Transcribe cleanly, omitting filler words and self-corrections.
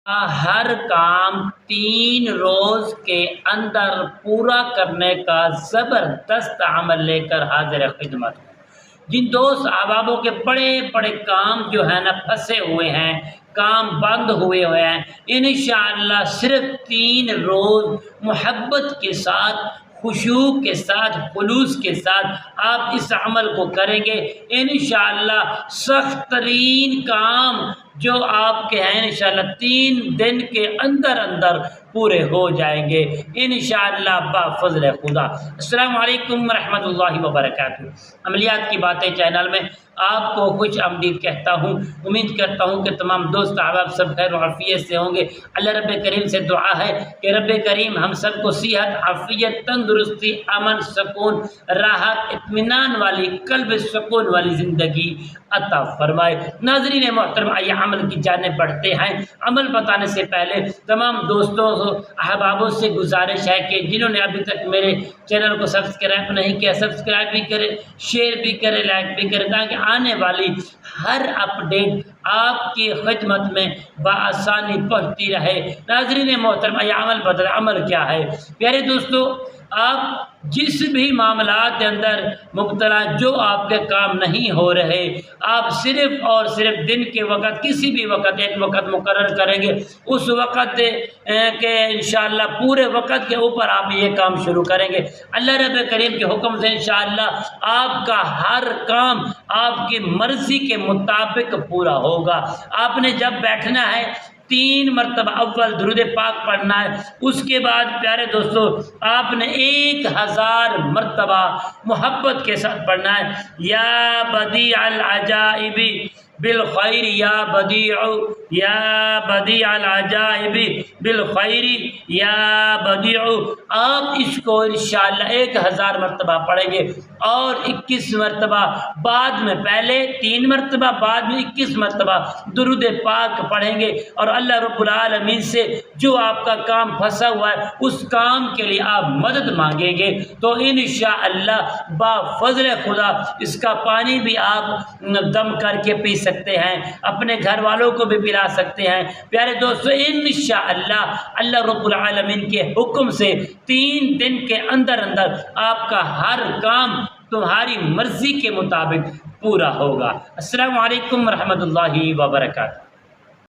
ہر کام 3 روز کے اندر پورا کرنے کا زبردست عمل لے کر حاضر خدمت ہوں۔ جن دوست احبابوں کے بڑے بڑے کام جو ہے نا پھنسے ہوئے ہیں، کام بند ہوئے ہیں، انشاءاللہ صرف 3 روز محبت کے ساتھ، خشوع کے ساتھ، خلوص کے ساتھ آپ اس عمل کو کریں گے، انشاءاللہ سخت ترین کام جو آپ کے ہیں انشاءاللہ 3 دن کے اندر اندر پورے ہو جائیں گے انشاءاللہ بفضل خدا۔ السلام علیکم ورحمۃ اللہ وبرکاتہ۔ عملیات کی باتیں چینل میں آپ کو خوش آمدید کہتا ہوں۔ امید کرتا ہوں کہ تمام دوست احباب سب خیر و عافیت سے ہوں گے۔ اللہ رب کریم سے دعا ہے کہ رب کریم ہم سب کو صحت، عافیت، تندرستی، امن، سکون، راحت، اطمینان والی، قلب سکون والی زندگی عطا فرمائے۔ ناظرین محترم، آئیے عمل کی جانب بڑھتے ہیں۔ عمل بتانے سے پہلے تمام دوستوں احبابوں سے گزارش ہے کہ جنہوں نے ابھی تک میرے چینل کو سبسکرائب نہیں کیا، سبسکرائب بھی کریں، شیئر بھی کریں، لائک بھی کریں، تاکہ آنے والی ہر اپڈیٹ آپ کی خدمت میں بآسانی پہنچتی رہے۔ ناظرین محترم، یہ عمل کیا ہے؟ پیارے دوستو، آپ جس بھی معاملات کے اندر مبتلا، جو آپ کے کام نہیں ہو رہے، آپ صرف اور صرف دن کے وقت کسی بھی وقت ایک وقت مقرر کریں گے، اس وقت کے انشاءاللہ پورے وقت کے اوپر آپ یہ کام شروع کریں گے، اللہ رب کریم کے حکم سے انشاءاللہ آپ کا ہر کام آپ کی مرضی کے مطابق پورا ہوگا۔ آپ نے جب بیٹھنا ہے 3 مرتبہ اول درود پاک پڑھنا ہے، اس کے بعد پیارے دوستو آپ نے 1000 مرتبہ محبت کے ساتھ پڑھنا ہے، یا بدیع العجائب بالخیر، یا بدیع العجائب بالخیر، یا بدیع۔ آپ اس کو انشاءاللہ 1000 مرتبہ پڑھیں گے، اور 21 مرتبہ بعد میں، پہلے 3 مرتبہ بعد میں 21 مرتبہ درود پاک پڑھیں گے، اور اللہ رب العالمین سے جو آپ کا کام پھنسا ہوا ہے اس کام کے لیے آپ مدد مانگیں گے، تو انشاءاللہ بفضل خدا اس کا پانی بھی آپ دم کر کے پی سکتے ہیں، اپنے گھر والوں کو بھی پلا سکتے ہیں۔ پیارے دوستو، انشاءاللہ اللہ رب العالمین کے حکم سے 3 دن کے اندر اندر آپ کا ہر کام تمہاری مرضی کے مطابق پورا ہوگا۔ السلام علیکم ورحمۃ اللہ وبرکاتہ۔